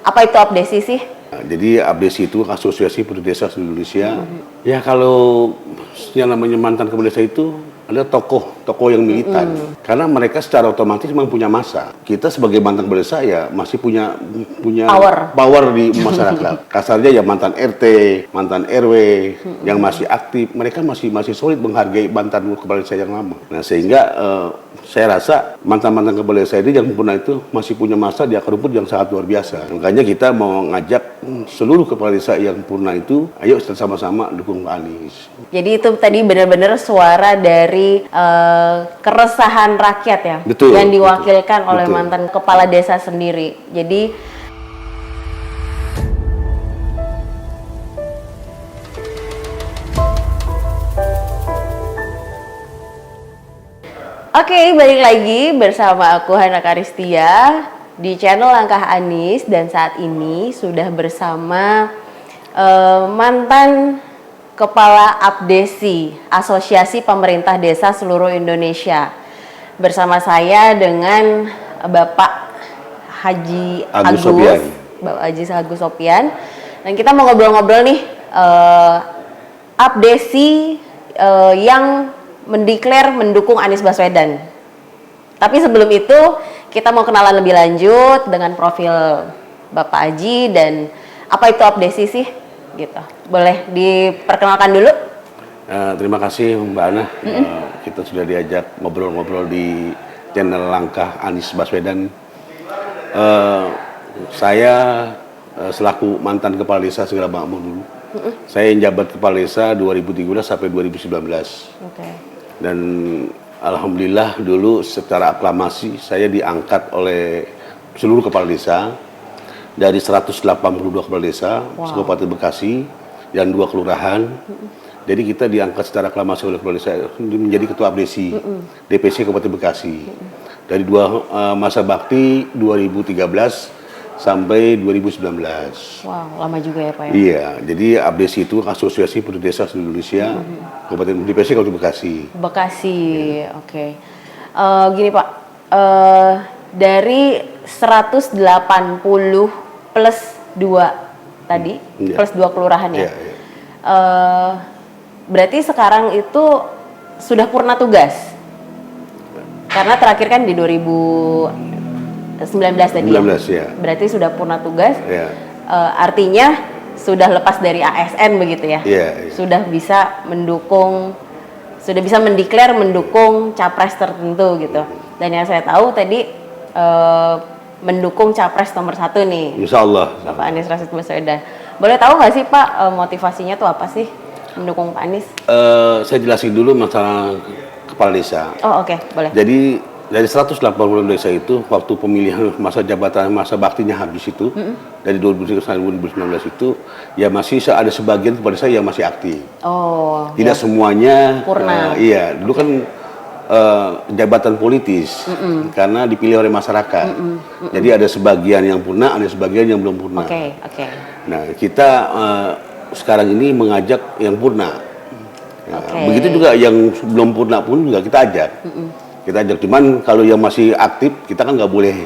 Apa itu APDESI sih? Nah, jadi APDESI itu Asosiasi Penduduk Desa seluruh Indonesia. Ya kalau yang namanya mantan kepala desa itu ada tokoh yang militan. Karena mereka secara otomatis memang punya massa. Kita sebagai mantan kepala desa ya masih punya power di masyarakat. Kasarnya ya mantan RT, mantan RW yang masih aktif, mereka masih solid menghargai mantan kepala desa yang lama. Nah sehingga saya rasa mantan kepala desa ini yang punah itu masih punya massa di akar rumput yang sangat luar biasa. Makanya kita mau ngajak seluruh kepala desa yang punah itu, ayo sama-sama dukung Pak Anies. Jadi itu tadi benar-benar suara dari keresahan rakyat ya, betul, yang diwakilkan oleh betul. mantan kepala desa sendiri. Jadi oke, balik lagi bersama aku Hana Karistia di channel Langkah Anies, dan saat ini sudah bersama mantan Kepala APDESI, Asosiasi Pemerintah Desa Seluruh Indonesia. Bersama saya dengan Bapak Haji Agus Sopian. Bapak Haji Agus Sopian. Dan kita mau ngobrol-ngobrol nih, APDESI yang mendeklar mendukung Anies Baswedan. Tapi sebelum itu, kita mau kenalan lebih lanjut dengan profil Bapak Haji dan apa itu APDESI sih? Gitu. Boleh diperkenalkan dulu? Terima kasih Mbak Ana. Kita sudah diajak ngobrol-ngobrol di channel Langkah Anies Baswedan. Saya selaku mantan kepala desa Segara Makmur dulu. Saya jabat kepala desa 2013 sampai 2019. Okay. Dan alhamdulillah dulu secara aklamasi saya diangkat oleh seluruh kepala desa. Dari 182 kepala desa, Kabupaten Bekasi, dan 2 kelurahan. Jadi kita diangkat secara aklamasi oleh kepala desa menjadi ketua APDESI, DPC Kabupaten Bekasi. Dari 2 masa bakti 2013 sampai 2019. Wow, lama juga ya Pak ya? Iya, jadi APDESI itu Asosiasi Penduduk Desa seluruh Indonesia, Kabupaten DPC Kabupaten Bekasi. Bekasi, oke. Gini Pak, dari 180 plus 2 tadi, plus 2 kelurahan ya. Berarti sekarang itu sudah purna tugas? Karena terakhir kan di 2019 tadi 19, ya. Berarti sudah purna tugas, artinya sudah lepas dari ASN begitu ya? Sudah bisa mendukung, sudah bisa mendeklar mendukung capres tertentu gitu. Dan yang saya tahu tadi mendukung capres nomor 1 nih, Insya Allah, Bapak Anies Rashid Baswedan. Boleh tahu nggak sih Pak, motivasinya tuh apa sih mendukung Pak Anies? Saya jelasin dulu masalah kepala desa. Oh oke, boleh. Jadi dari 180 desa itu, waktu pemilihan masa jabatan, masa baktinya habis itu, dari 2019 itu, ya masih ada sebagian kepala desa yang masih aktif. Oh. Tidak semuanya purna. Iya, dulu kan jabatan politis karena dipilih oleh masyarakat. Jadi ada sebagian yang purna, ada sebagian yang belum purna. Oke. Nah, kita sekarang ini mengajak yang purna. Begitu juga yang belum purna pun juga kita ajak. Kita ajak, cuman kalau yang masih aktif kita kan nggak boleh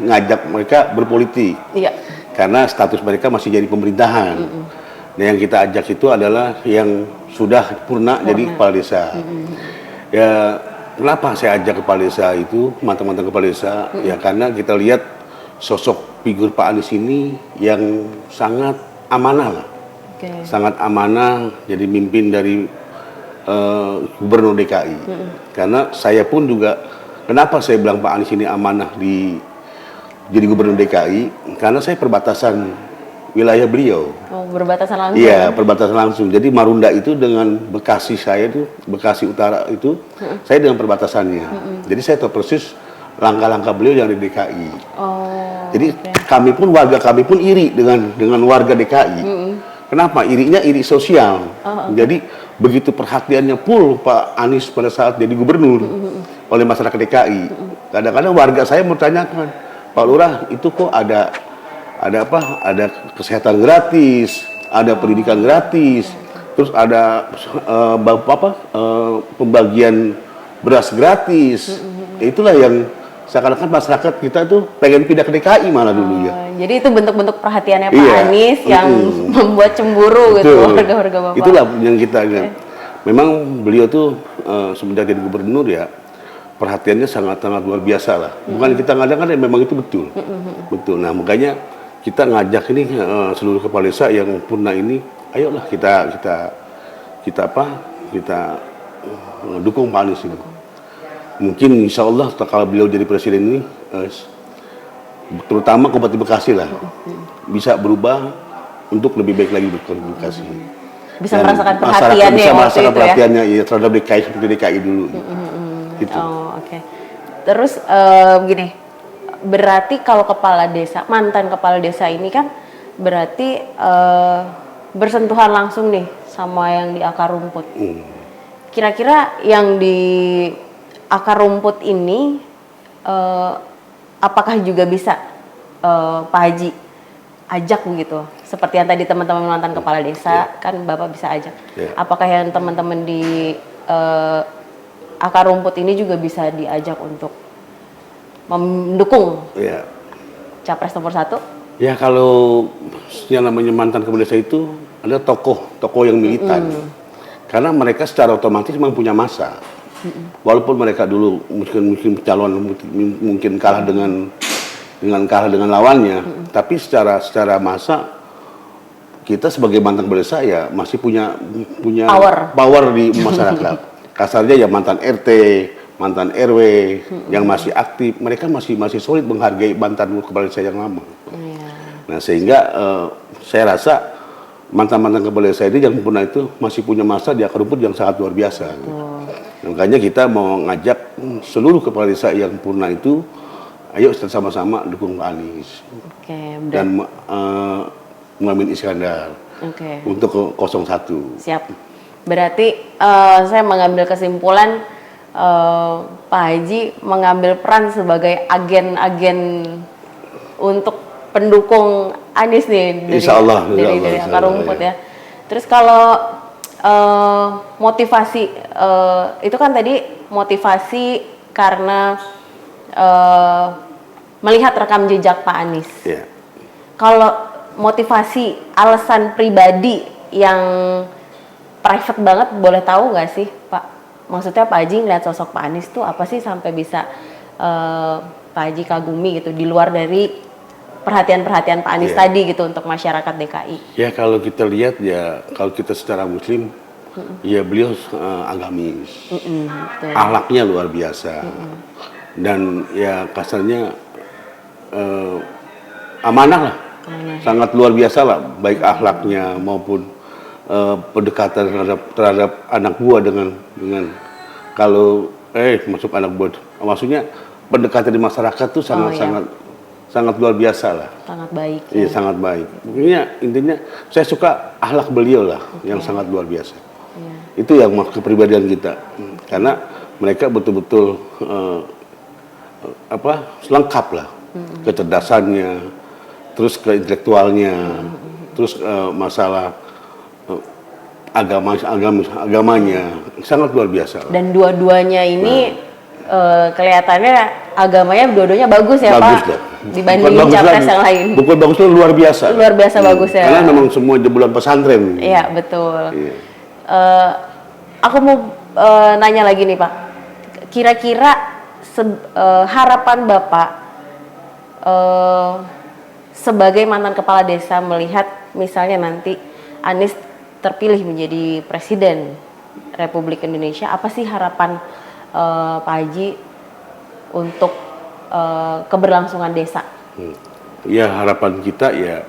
ngajak mereka berpolitik. Iya. Karena status mereka masih jadi pemerintahan. Nah, yang kita ajak itu adalah yang sudah purna jadi kepala desa. Ya, kenapa saya ajak kepala desa itu, mantan-mantan kepala desa? Ya karena kita lihat sosok figur Pak Anies ini yang sangat amanah lah. Sangat amanah, jadi mimpin dari Gubernur DKI. Karena saya pun juga, kenapa saya bilang Pak Anies ini amanah jadi Gubernur DKI? Karena saya perbatasan wilayah beliau. Oh, berbatasan langsung? Iya, perbatasan langsung. Jadi Marunda itu dengan Bekasi, saya itu Bekasi Utara itu, saya dengan perbatasannya. Jadi saya tahu persis langkah-langkah beliau yang di DKI. Oh. Jadi kami pun, warga kami pun iri dengan warga DKI. Kenapa? Irinya iri sosial. Jadi begitu perhatiannya full Pak Anies pada saat jadi gubernur oleh masyarakat DKI. Kadang-kadang warga saya bertanyakan, Pak Lurah itu kok ada apa? Ada kesehatan gratis, ada pendidikan gratis, terus ada pembagian beras gratis. Itulah yang seakan-akan masyarakat kita tuh pengen pindah ke DKI malah dulu ya. Jadi itu bentuk-bentuk perhatiannya Pak Iya. Anies yang membuat cemburu gitu warga-warga Bapak. Itulah yang kita lihat. Memang beliau tuh semenjak jadi gubernur ya, perhatiannya sangat-sangat luar biasa lah. Bukan kita ngajak, memang itu betul. Betul. Nah, makanya kita ngajak ini seluruh kepala desa yang purna ini, ayolah kita dukung Pak Anies ini. Mungkin insya Allah kalau beliau jadi presiden ini, terutama Kabupaten Bekasi lah, bisa berubah untuk lebih baik lagi untuk Bekasi. Bisa merasakan perhatiannya bisa merasakan itu perhatiannya ya terhadap DKI seperti DKI dulu. Gitu. Oh, oke. Terus gini, berarti kalau kepala desa, mantan kepala desa ini kan berarti bersentuhan langsung nih sama yang di akar rumput. Kira-kira yang di akar rumput ini apakah juga bisa Pak Haji ajak begitu? Seperti yang tadi teman-teman mantan kepala desa kan Bapak bisa ajak. Apakah yang teman-teman di akar rumput ini juga bisa diajak untuk mendukung capres nomor 1? Ya, kalau yang namanya mantan kepala desa itu ada tokoh yang militan. Karena mereka secara otomatis memang punya masa. Walaupun mereka dulu mungkin calon mungkin kalah dengan lawannya, tapi secara masa kita sebagai mantan kepala desa ya masih punya power di masyarakat. Kasarnya ya mantan RT, mantan RW yang masih aktif, mereka masih solid menghargai mantan kepala desa yang lama. Nah, sehingga saya rasa mantan kepala desa ini yang pernah itu masih punya masa di akar rumput yang sangat luar biasa. Makanya kita mau ngajak seluruh kepala desa yang purna itu, ayo sama-sama dukung Pak Anies. Dan Muhammad Iskandar untuk 01. Siap. Berarti saya mengambil kesimpulan Pak Haji mengambil peran sebagai agen-agen untuk pendukung Anies nih dari akar rumput ya. Terus kalau motivasi itu kan tadi motivasi karena melihat rekam jejak Pak Anies. Kalau motivasi alasan pribadi yang private banget, boleh tahu nggak sih Pak? Maksudnya Pak Haji ngeliat sosok Pak Anies tuh apa sih sampai bisa Pak Haji kagumi gitu di luar dari perhatian Pak Anies tadi gitu untuk masyarakat DKI? Ya, kalau kita lihat ya, kalau kita secara muslim ya beliau agamis, akhlaknya luar biasa, dan ya kasarnya amanah lah. Sangat luar biasa lah, baik akhlaknya maupun pendekatan terhadap anak buah dengan kalau masuk anak buah, maksudnya pendekatan di masyarakat tuh sangat luar biasa lah. Sangat baik. Iya, sangat baik. Intinya saya suka akhlak beliau lah yang sangat luar biasa. Itu yang kepribadian kita, karena mereka betul-betul lengkap lah, kecerdasannya, terus ke intelektualnya, terus masalah agamanya sangat luar biasa. Dan dua-duanya ini kelihatannya agamanya dua-duanya bagus ya bagus, Pak, dibanding capres yang lain. Bukan bagus, itu luar biasa. Luar biasa bagus ya. Karena memang semua jebolan pesantren. Iya, betul. Aku mau nanya lagi nih Pak, kira-kira harapan Bapak sebagai mantan kepala desa melihat misalnya nanti Anies terpilih menjadi presiden Republik Indonesia, apa sih harapan Pak Haji untuk keberlangsungan desa? Ya, harapan kita ya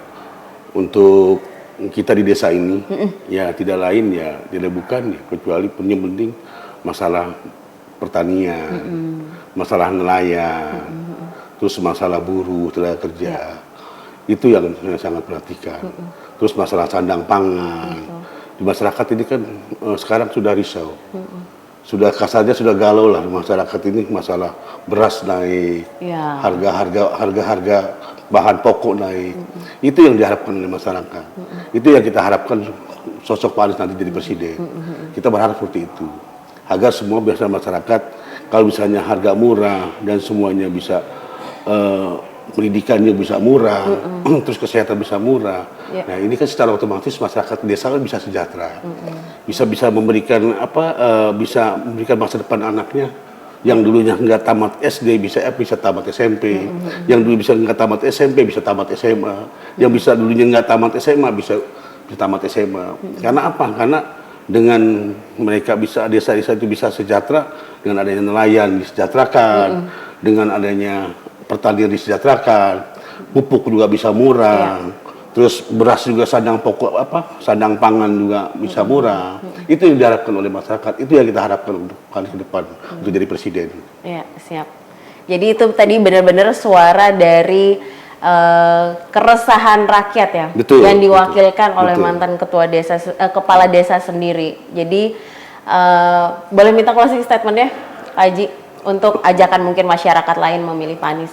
untuk kita di desa ini ya tidak lain ya tidak bukan ya kecuali yang penting masalah pertanian, masalah nelayan, terus masalah buruh tenaga kerja. Itu yang sangat perhatikan. Terus masalah sandang pangan. Di masyarakat ini kan sekarang sudah risau. Sudah kasarnya sudah galau lah masyarakat ini, masalah beras naik, harga bahan pokok naik. Itu yang diharapkan oleh masyarakat. Itu yang kita harapkan sosok Pak Anies nanti jadi presiden. Kita berharap seperti itu. Agar semua biasa masyarakat, kalau misalnya harga murah dan semuanya bisa pendidikannya bisa murah, terus kesehatan bisa murah. Nah ini kan secara otomatis masyarakat desa kan bisa sejahtera, bisa memberikan bisa memberikan masa depan anaknya. Yang dulunya nggak tamat SD bisa tamat SMP, yang dulu bisa nggak tamat SMP bisa tamat SMA, yang bisa dulunya nggak tamat SMA bisa tamat SMA. Karena apa? Karena dengan mereka desa-desa itu bisa sejahtera, dengan adanya nelayan disejahterakan, dengan adanya pertanian disejahterakan, pupuk juga bisa murah, terus beras juga sandang pangan juga bisa murah. Itu yang diharapkan oleh masyarakat, itu yang kita harapkan untuk kali ke depan untuk jadi presiden. Ya, siap. Jadi itu tadi benar-benar suara dari keresahan rakyat ya, yang diwakilkan oleh mantan ketua desa, kepala desa sendiri. Jadi boleh minta closing statement ya, Pak Haji, untuk ajakan mungkin masyarakat lain memilih Pak Anies.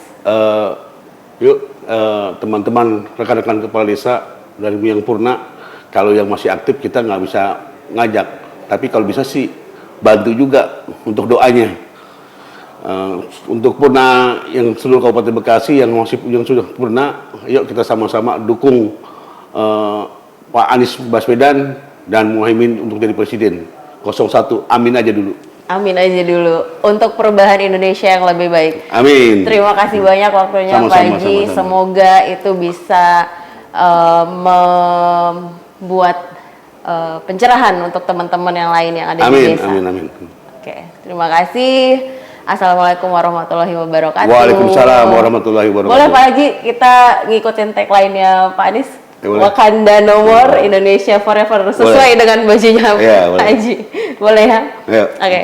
Yuk teman-teman rekan-rekan kepala desa dari yang purna, kalau yang masih aktif kita nggak bisa ngajak, tapi kalau bisa sih bantu juga untuk doanya. Untuk purna yang seluruh Kabupaten Bekasi yang sudah purna, yuk kita sama-sama dukung Pak Anies Baswedan dan Muhaimin untuk jadi presiden. 01, amin aja dulu. Amin aja dulu untuk perubahan Indonesia yang lebih baik. Amin. Terima kasih banyak waktunya Pak Haji. Semoga itu bisa membuat pencerahan untuk teman-teman yang lain yang ada di desa. Amin. Oke, terima kasih. Assalamualaikum warahmatullahi wabarakatuh. Waalaikumsalam warahmatullahi wabarakatuh. Boleh Pak Haji kita ngikutin tagline-nya Pak Anies? Wakanda No More, Indonesia Forever, sesuai dengan bajunya Pak Haji. Boleh ya? Oke.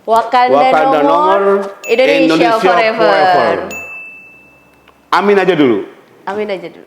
Wakanda No More, Indonesia Forever. Amin aja dulu. Amin aja dulu.